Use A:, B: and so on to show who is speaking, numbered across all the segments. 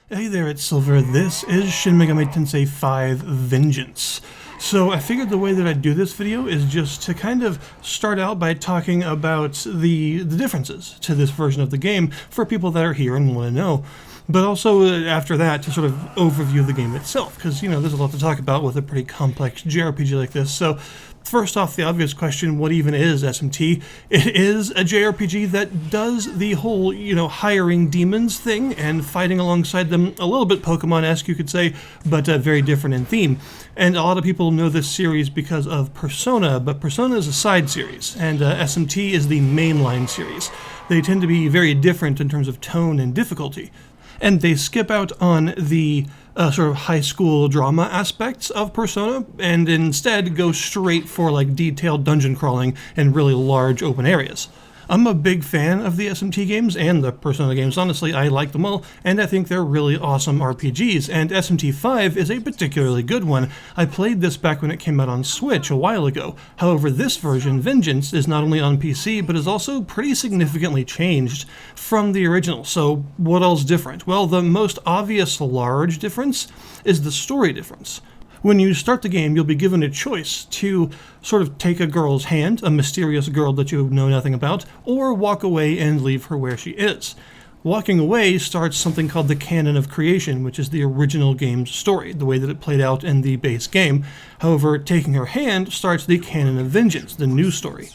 A: Hey there, it's Silver. This is Shin Megami Tensei V Vengeance. So I figured the way that I'd do this video is just to kind of start out by talking about the differences to this version of the game for people that are here and want to know. But also after that to sort of overview the game itself, because, you know, there's a lot to talk about with a pretty complex JRPG like this. So first off, the obvious question, what even is SMT? It is a JRPG that does the whole, hiring demons thing and fighting alongside them, a little bit Pokemon-esque, you could say, but very different in theme. And a lot of people know this series because of Persona, but Persona is a side series, and SMT is the mainline series. They tend to be very different in terms of tone and difficulty. And they skip out on the sort of high school drama aspects of Persona and instead go straight for like detailed dungeon crawling in really large open areas. I'm a big fan of the SMT games and the Persona games. Honestly, I like them all, and I think they're really awesome RPGs, and SMT V is a particularly good one. I played this back when it came out on Switch a while ago. However, this version, Vengeance, is not only on PC, but is also pretty significantly changed from the original. So what else different? Well, the most obvious large difference is the story difference. When you start the game, you'll be given a choice to sort of take a girl's hand, a mysterious girl that you know nothing about, or walk away and leave her where she is. Walking away starts something called the Canon of Creation, which is the original game's story, the way that it played out in the base game. However, taking her hand starts the Canon of Vengeance, the new story.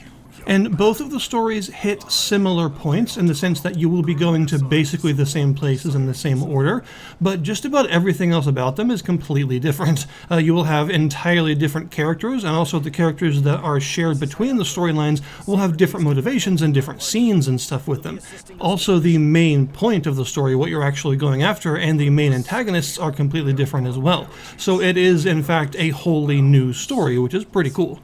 A: And both of the stories hit similar points in the sense that you will be going to basically the same places in the same order, but just about everything else about them is completely different. You will have entirely different characters, and also the characters that are shared between the storylines will have different motivations and different scenes and stuff with them. Also, the main point of the story, what you're actually going after, and the main antagonists are completely different as well. So it is, in fact, a wholly new story, which is pretty cool.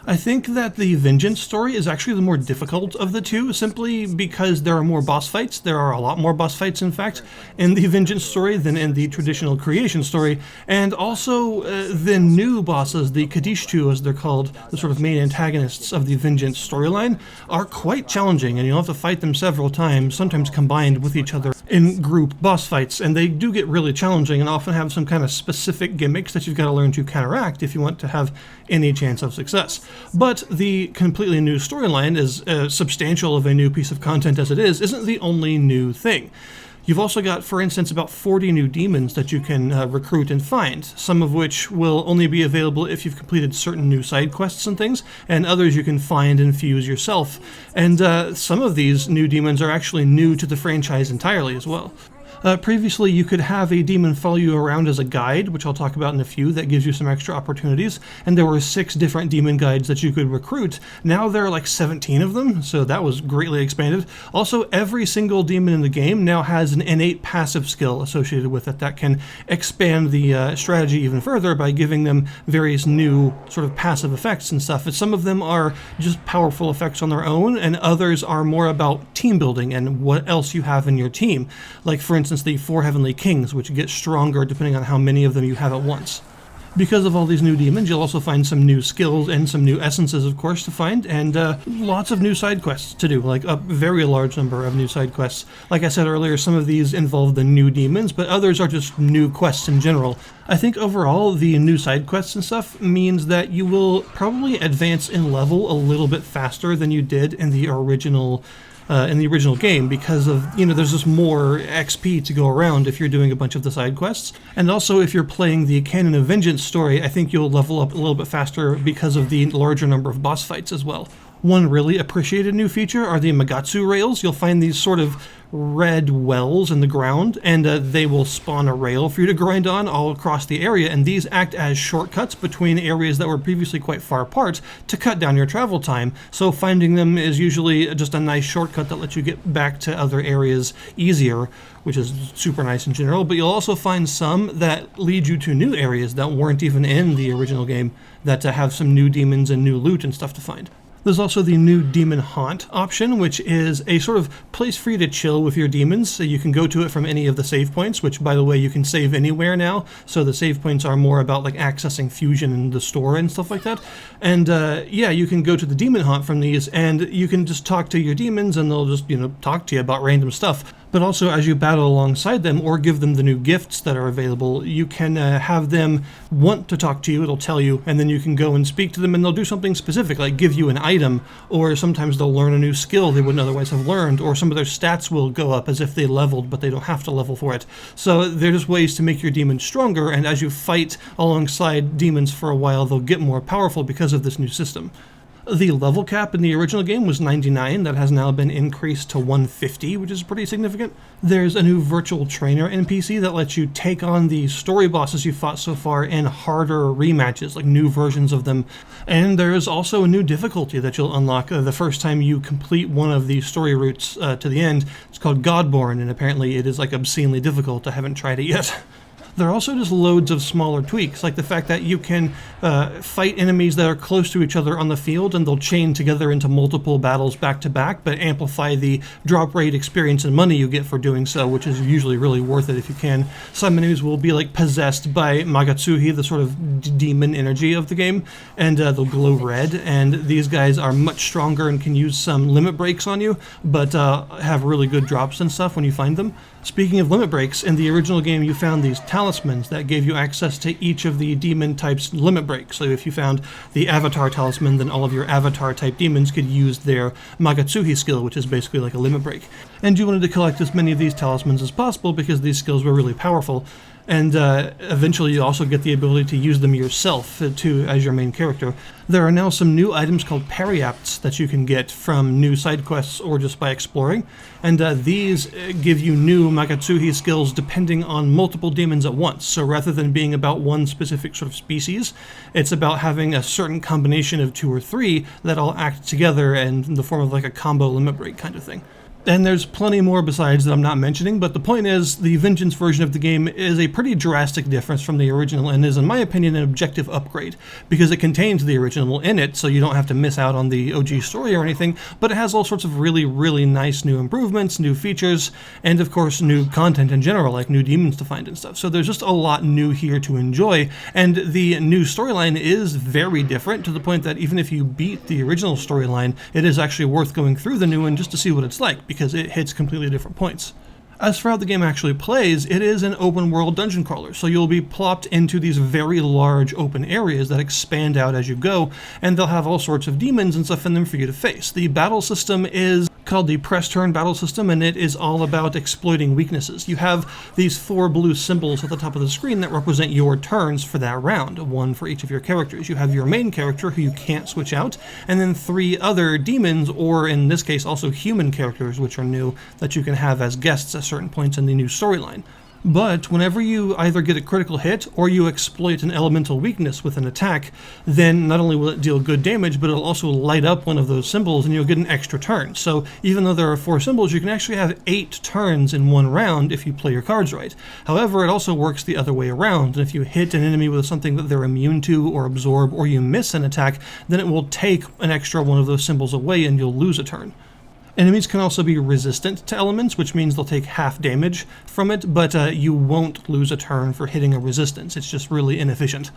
A: I think that the Vengeance story is actually the more difficult of the two, simply because there are more boss fights. There are a lot more boss fights, in fact, in the Vengeance story than in the traditional Creation story. And also, the new bosses, the Kadishtu as they're called, the sort of main antagonists of the Vengeance storyline, are quite challenging, and you'll have to fight them several times, sometimes combined with each other in group boss fights. And they do get really challenging and often have some kind of specific gimmicks that you've got to learn to counteract if you want to have any chance of success. But the completely new storyline, as substantial of a new piece of content as it is, isn't the only new thing. You've also got, for instance, about 40 new demons that you can recruit and find, some of which will only be available if you've completed certain new side quests and things, and others you can find and fuse yourself. And some of these new demons are actually new to the franchise entirely as well. Previously, you could have a demon follow you around as a guide, which I'll talk about in a few, that gives you some extra opportunities, and there were 6 different demon guides that you could recruit. Now there are like 17 of them, so that was greatly expanded. Also, every single demon in the game now has an innate passive skill associated with it that can expand the strategy even further by giving them various new sort of passive effects and stuff. And some of them are just powerful effects on their own, and others are more about team building and what else you have in your team. Like, for instance, the 4 Heavenly Kings, which get stronger depending on how many of them you have at once. Because of all these new demons, you'll also find some new skills and some new essences, of course, to find, and lots of new side quests to do, like a very large number of new side quests. Like I said earlier, some of these involve the new demons, but others are just new quests in general. I think overall, the new side quests and stuff means that you will probably advance in level a little bit faster than you did in the original game, because of, there's just more XP to go around if you're doing a bunch of the side quests. And also, if you're playing the Canon of Vengeance story, I think you'll level up a little bit faster because of the larger number of boss fights as well. One really appreciated new feature are the Magatsu rails. You'll find these sort of red wells in the ground, and they will spawn a rail for you to grind on all across the area, and these act as shortcuts between areas that were previously quite far apart to cut down your travel time. So finding them is usually just a nice shortcut that lets you get back to other areas easier, which is super nice in general. But you'll also find some that lead you to new areas that weren't even in the original game that have some new demons and new loot and stuff to find. There's also the new Demon Haunt option, which is a sort of place for you to chill with your demons. So you can go to it from any of the save points, which, by the way, you can save anywhere now. So the save points are more about like accessing fusion in the store and stuff like that. And yeah, you can go to the Demon Haunt from these, and you can just talk to your demons, and they'll just, talk to you about random stuff. But also, as you battle alongside them or give them the new gifts that are available, you can have them want to talk to you. It'll tell you, and then you can go and speak to them, and they'll do something specific, like give you an item, or sometimes they'll learn a new skill they wouldn't otherwise have learned, or some of their stats will go up as if they leveled, but they don't have to level for it. So they're just ways to make your demons stronger, and as you fight alongside demons for a while, they'll get more powerful because of this new system. The level cap in the original game was 99, that has now been increased to 150, which is pretty significant. There's a new virtual trainer NPC that lets you take on the story bosses you fought so far in harder rematches, like new versions of them. And there's also a new difficulty that you'll unlock the first time you complete one of the story routes to the end. It's called Godborn, and apparently it is like obscenely difficult. I haven't tried it yet. There are also just loads of smaller tweaks, like the fact that you can fight enemies that are close to each other on the field, and they'll chain together into multiple battles back to back, but amplify the drop rate, experience, and money you get for doing so, which is usually really worth it if you can. Some enemies will be like possessed by Magatsuhi, the sort of demon energy of the game, and they'll glow red, and these guys are much stronger and can use some limit breaks on you, but have really good drops and stuff when you find them. Speaking of limit breaks, in the original game you found these talismans that gave you access to each of the demon types' limit breaks. So if you found the Avatar talisman, then all of your Avatar type demons could use their Magatsuhi skill, which is basically like a limit break. And you wanted to collect as many of these talismans as possible because these skills were really powerful. And eventually you also get the ability to use them yourself as your main character. There are now some new items called periapts that you can get from new side quests or just by exploring, and these give you new Magatsuhi skills depending on multiple demons at once. So rather than being about one specific sort of species, it's about having a certain combination of 2 or 3 that all act together and in the form of like a combo limit break kind of thing. And there's plenty more besides that I'm not mentioning, but the point is, the Vengeance version of the game is a pretty drastic difference from the original and is, in my opinion, an objective upgrade, because it contains the original in it, so you don't have to miss out on the OG story or anything, but it has all sorts of really, really nice new improvements, new features, and of course new content in general, like new demons to find and stuff. So there's just a lot new here to enjoy, and the new storyline is very different, to the point that even if you beat the original storyline, it is actually worth going through the new one just to see what it's like, because it hits completely different points. As for how the game actually plays, it is an open world dungeon crawler, so you'll be plopped into these very large open areas that expand out as you go, and they'll have all sorts of demons and stuff in them for you to face. The battle system is called the press turn battle system, and it is all about exploiting weaknesses. You have these 4 blue symbols at the top of the screen that represent your turns for that round, 1 for each of your characters. You have your main character, who you can't switch out, and then 3 other demons, or in this case also human characters, which are new, that you can have as guests at certain points in the new storyline. But whenever you either get a critical hit or you exploit an elemental weakness with an attack, then not only will it deal good damage, but it'll also light up one of those symbols and you'll get an extra turn. So even though there are 4 symbols, you can actually have 8 turns in one round if you play your cards right. However, it also works the other way around, and if you hit an enemy with something that they're immune to or absorb, or you miss an attack, then it will take an extra one of those symbols away and you'll lose a turn. Enemies can also be resistant to elements, which means they'll take half damage from it, but you won't lose a turn for hitting a resistance. It's just really inefficient.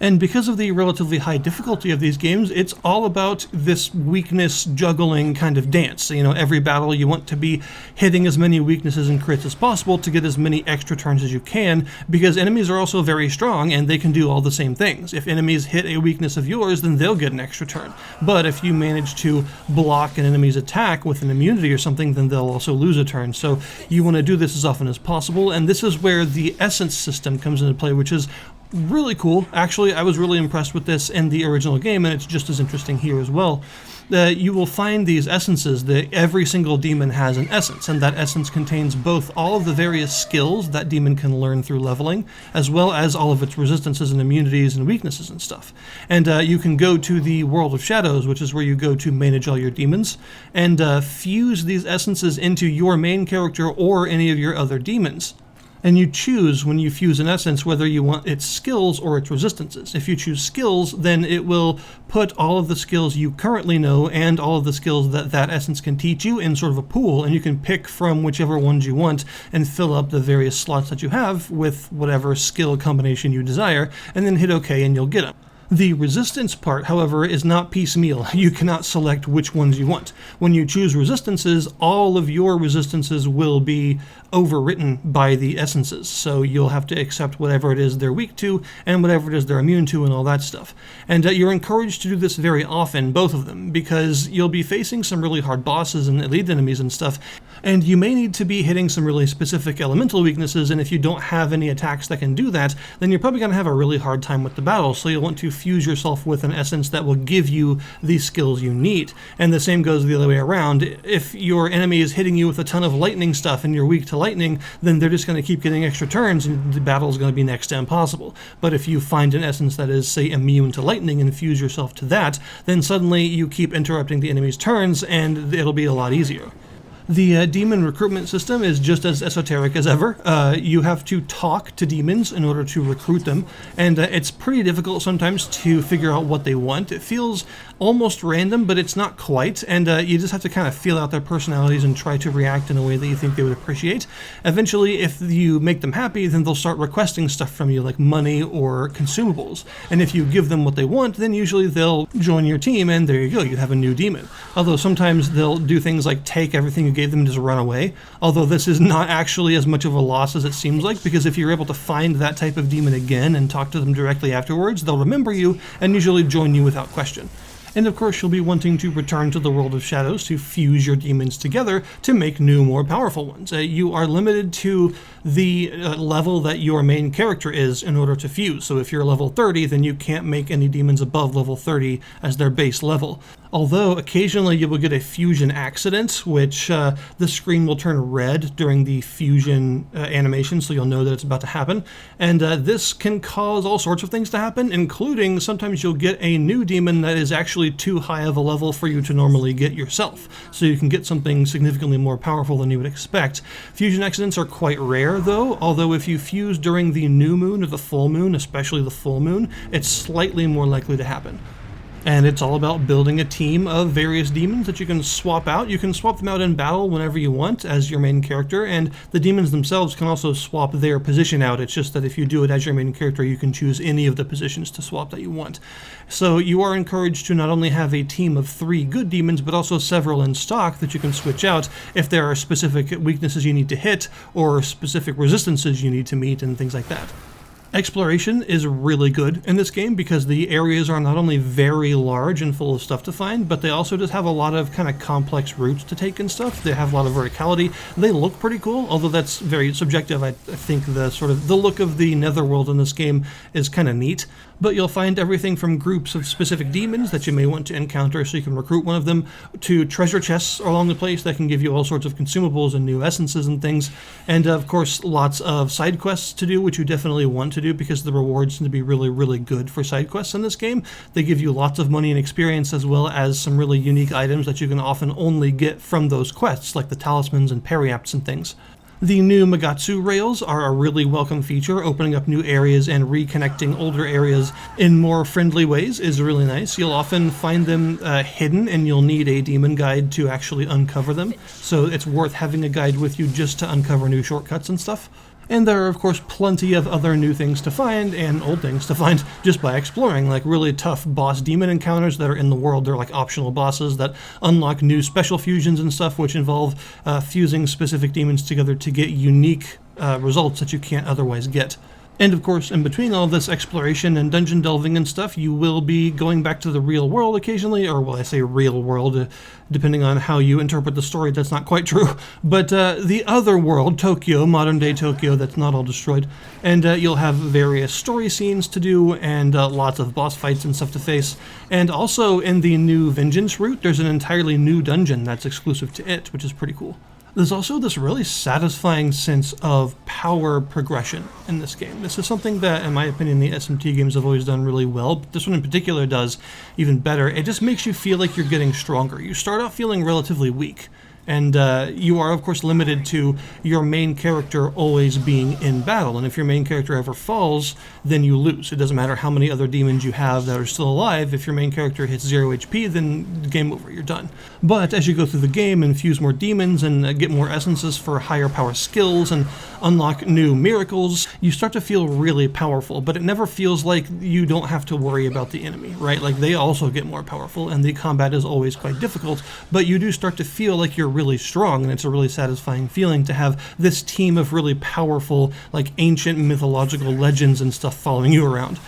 A: And because of the relatively high difficulty of these games, it's all about this weakness juggling kind of dance. You know, every battle you want to be hitting as many weaknesses and crits as possible to get as many extra turns as you can, because enemies are also very strong and they can do all the same things. If enemies hit a weakness of yours, then they'll get an extra turn. But if you manage to block an enemy's attack with an immunity or something, then they'll also lose a turn. So you want to do this as often as possible, and this is where the essence system comes into play, which is really cool. Actually, I was really impressed with this in the original game, and it's just as interesting here as well. You will find these essences that every single demon has an essence, and that essence contains both all of the various skills that demon can learn through leveling, as well as all of its resistances and immunities and weaknesses and stuff. And you can go to the World of Shadows, which is where you go to manage all your demons, and fuse these essences into your main character or any of your other demons. And you choose when you fuse an essence whether you want its skills or its resistances. If you choose skills, then it will put all of the skills you currently know and all of the skills that that essence can teach you in sort of a pool, and you can pick from whichever ones you want and fill up the various slots that you have with whatever skill combination you desire, and then hit OK and you'll get them. The resistance part, however, is not piecemeal. You cannot select which ones you want. When you choose resistances, all of your resistances will be overwritten by the essences, so you'll have to accept whatever it is they're weak to and whatever it is they're immune to and all that stuff. And you're encouraged to do this very often, both of them, because you'll be facing some really hard bosses and elite enemies and stuff, and you may need to be hitting some really specific elemental weaknesses, and if you don't have any attacks that can do that, then you're probably going to have a really hard time with the battle, so you'll want to fuse yourself with an essence that will give you the skills you need. And the same goes the other way around. If your enemy is hitting you with a ton of lightning stuff and you're weak to lightning, then they're just going to keep getting extra turns and the battle is going to be next to impossible. But if you find an essence that is, say, immune to lightning and fuse yourself to that, then suddenly you keep interrupting the enemy's turns and it'll be a lot easier. The demon recruitment system is just as esoteric as ever. You have to talk to demons in order to recruit them, and it's pretty difficult sometimes to figure out what they want. It feels almost random, but it's not quite, and you just have to kind of feel out their personalities and try to react in a way that you think they would appreciate. Eventually, if you make them happy, then they'll start requesting stuff from you, like money or consumables. And if you give them what they want, then usually they'll join your team, and there you go, you have a new demon. Although sometimes they'll do things like take everything you gave them and just run away, although this is not actually as much of a loss as it seems like, because if you're able to find that type of demon again and talk to them directly afterwards, they'll remember you and usually join you without question. And of course you'll be wanting to return to the world of shadows to fuse your demons together to make new, more powerful ones. You are limited to the level that your main character is in order to fuse. So if you're level 30, then you can't make any demons above level 30 as their base level. Although occasionally you will get a fusion accident, which the screen will turn red during the fusion animation, so you'll know that it's about to happen. And this can cause all sorts of things to happen, including sometimes you'll get a new demon that is actually too high of a level for you to normally get yourself. So you can get something significantly more powerful than you would expect. Fusion accidents are quite rare though, although if you fuse during the new moon or the full moon, especially the full moon, it's slightly more likely to happen. And it's all about building a team of various demons that you can swap out. You can swap them out in battle whenever you want as your main character, and the demons themselves can also swap their position out. It's just that if you do it as your main character, you can choose any of the positions to swap that you want. So you are encouraged to not only have a team of 3 good demons, but also several in stock that you can switch out if there are specific weaknesses you need to hit or specific resistances you need to meet and things like that. Exploration is really good in this game because the areas are not only very large and full of stuff to find, but they also just have a lot of kind of complex routes to take and stuff. They have a lot of verticality. They look pretty cool, although that's very subjective. I think the look of the netherworld in this game is kind of neat. But you'll find everything from groups of specific demons that you may want to encounter so you can recruit one of them, to treasure chests along the place that can give you all sorts of consumables and new essences and things. And of course, lots of side quests to do, which you definitely want to do because the rewards tend to be really, really good for side quests in this game. They give you lots of money and experience, as well as some really unique items that you can often only get from those quests, like the talismans and periapts and things. The new Magatsu rails are a really welcome feature. Opening up new areas and reconnecting older areas in more friendly ways is really nice. You'll often find them hidden, and you'll need a demon guide to actually uncover them. So it's worth having a guide with you just to uncover new shortcuts and stuff. And there are, of course, plenty of other new things to find and old things to find just by exploring, like really tough boss demon encounters that are in the world. They're like optional bosses that unlock new special fusions and stuff, which involve fusing specific demons together to get unique results that you can't otherwise get. And of course, in between all this exploration and dungeon delving and stuff, you will be going back to the real world occasionally, or well, I say real world, depending on how you interpret the story, that's not quite true. But the other world, Tokyo, modern day Tokyo, that's not all destroyed. And you'll have various story scenes to do and lots of boss fights and stuff to face. And also in the new Vengeance route, there's an entirely new dungeon that's exclusive to it, which is pretty cool. There's also this really satisfying sense of power progression in this game. This is something that, in my opinion, the SMT games have always done really well, but this one in particular does even better. It just makes you feel like you're getting stronger. You start out feeling relatively weak, And you are, of course, limited to your main character always being in battle. And if your main character ever falls, then you lose. It doesn't matter how many other demons you have that are still alive. If your main character hits 0 HP, then game over, you're done. But as you go through the game and infuse more demons and get more essences for higher power skills and unlock new miracles, you start to feel really powerful. But it never feels like you don't have to worry about the enemy, right? Like, they also get more powerful, and the combat is always quite difficult, but you do start to feel like you're really strong, and it's a really satisfying feeling to have this team of really powerful, like, ancient mythological legends and stuff following you around.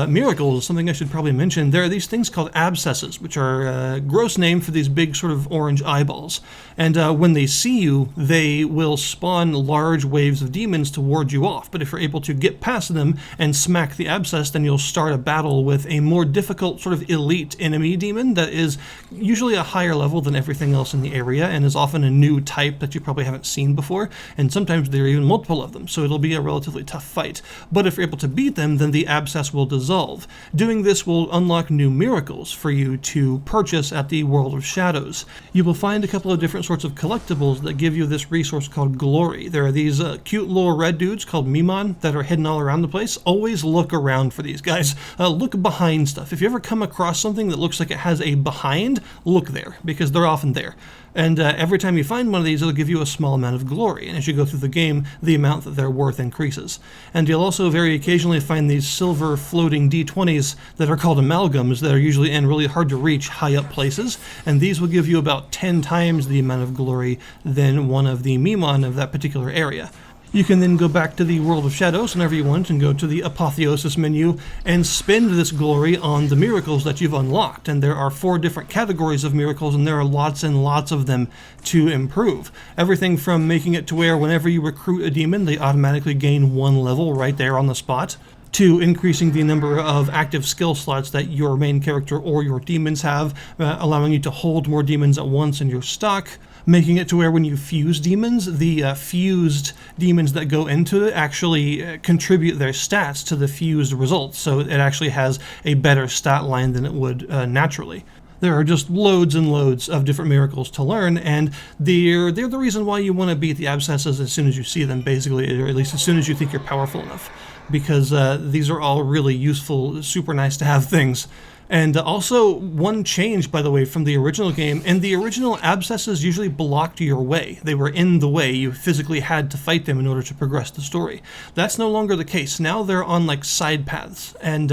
A: Miracles, something I should probably mention, there are these things called abscesses, which are a gross name for these big sort of orange eyeballs. And when they see you, they will spawn large waves of demons to ward you off. But if you're able to get past them and smack the abscess, then you'll start a battle with a more difficult sort of elite enemy demon that is usually a higher level than everything else in the area and is often a new type that you probably haven't seen before. And sometimes there are even multiple of them, so it'll be a relatively tough fight. But if you're able to beat them, then the abscess will dissolve. Doing this will unlock new miracles for you to purchase at the World of Shadows. You will find a couple of different sorts of collectibles that give you this resource called glory. There are these cute little red dudes called Mimon that are hidden all around the place. Always look around for these guys. Look behind stuff. If you ever come across something that looks like it has a behind, look there, because they're often there. And every time you find one of these, it'll give you a small amount of glory. And as you go through the game, the amount that they're worth increases. And you'll also very occasionally find these silver floating D20s that are called amalgams that are usually in really hard to reach high up places. And these will give you about 10 times the amount of glory than one of the Mimon of that particular area. You can then go back to the World of Shadows whenever you want and go to the Apotheosis menu and spend this glory on the miracles that you've unlocked. And there are 4 different categories of miracles, and there are lots and lots of them to improve. Everything from making it to where whenever you recruit a demon, they automatically gain 1 level right there on the spot, to increasing the number of active skill slots that your main character or your demons have, allowing you to hold more demons at once in your stock, making it to where when you fuse demons, the fused demons that go into it actually contribute their stats to the fused results, so it actually has a better stat line than it would naturally. There are just loads and loads of different miracles to learn, and they're the reason why you want to beat the abscesses as soon as you see them, basically, or at least as soon as you think you're powerful enough, because these are all really useful, super nice to have things. And also, one change, by the way, from the original game, in the original, abscesses usually blocked your way. They were in the way. You physically had to fight them in order to progress the story. That's no longer the case. Now they're on, like, side paths, and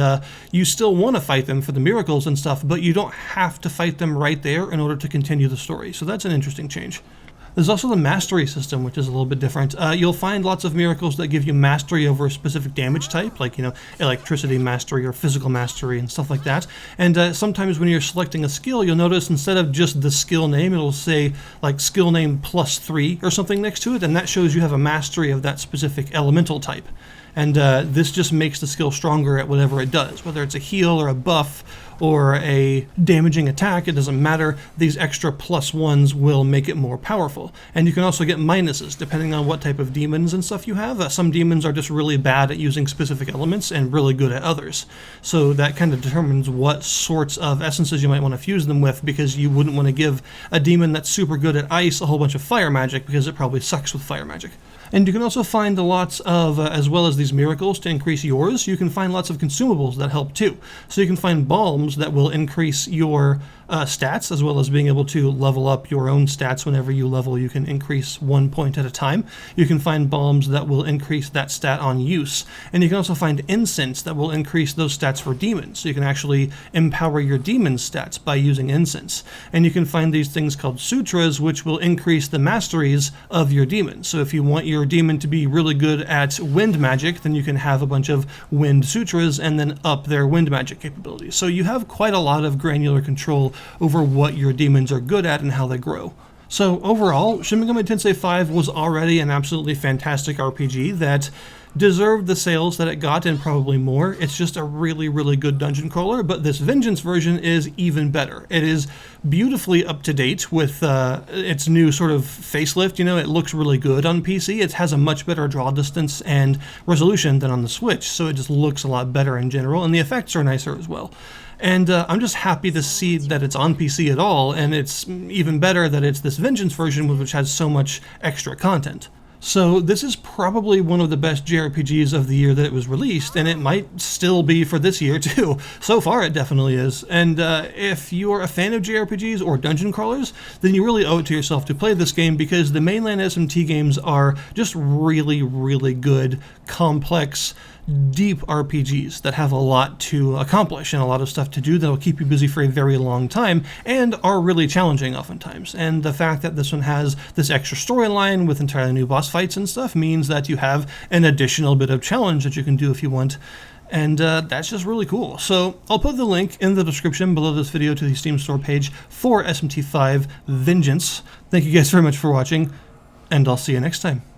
A: you still want to fight them for the miracles and stuff, but you don't have to fight them right there in order to continue the story. So that's an interesting change. There's also the mastery system, which is a little bit different. You'll find lots of miracles that give you mastery over a specific damage type, like, electricity mastery or physical mastery and stuff like that. And sometimes when you're selecting a skill, you'll notice instead of just the skill name, it'll say, like, skill name +3 or something next to it, and that shows you have a mastery of that specific elemental type. And this just makes the skill stronger at whatever it does, whether it's a heal or a buff or a damaging attack, it doesn't matter. These extra +1s will make it more powerful. And you can also get minuses depending on what type of demons and stuff you have. Some demons are just really bad at using specific elements and really good at others. So that kind of determines what sorts of essences you might want to fuse them with, because you wouldn't want to give a demon that's super good at ice a whole bunch of fire magic, because it probably sucks with fire magic. And you can also find lots of, as well as these miracles to increase yours, you can find lots of consumables that help too. So you can find balms that will increase your stats, as well as being able to level up your own stats. Whenever you level, you can increase 1 point at a time. You can find balms that will increase that stat on use. And you can also find incense that will increase those stats for demons. So you can actually empower your demon stats by using incense. And you can find these things called sutras, which will increase the masteries of your demons. So if you want your demon to be really good at wind magic, then you can have a bunch of wind sutras and then up their wind magic capabilities. So you have quite a lot of granular control over what your demons are good at and how they grow. So overall, Shin Megami Tensei V was already an absolutely fantastic RPG that deserved the sales that it got and probably more. It's just a really, really good dungeon crawler, but this Vengeance version is even better. It is beautifully up to date with its new sort of facelift. You know, it looks really good on PC. It has a much better draw distance and resolution than on the Switch, so it just looks a lot better in general, and the effects are nicer as well. And I'm just happy to see that it's on PC at all, and it's even better that it's this Vengeance version which has so much extra content. So this is probably one of the best JRPGs of the year that it was released, and it might still be for this year too. So far it definitely is. And if you're a fan of JRPGs or dungeon crawlers, then you really owe it to yourself to play this game, because the mainland SMT games are just really, really good, complex, deep RPGs that have a lot to accomplish and a lot of stuff to do that'll keep you busy for a very long time and are really challenging oftentimes. And the fact that this one has this extra storyline with entirely new boss fights and stuff means that you have an additional bit of challenge that you can do if you want. And that's just really cool. So I'll put the link in the description below this video to the Steam store page for SMT V Vengeance. Thank you guys very much for watching, and I'll see you next time.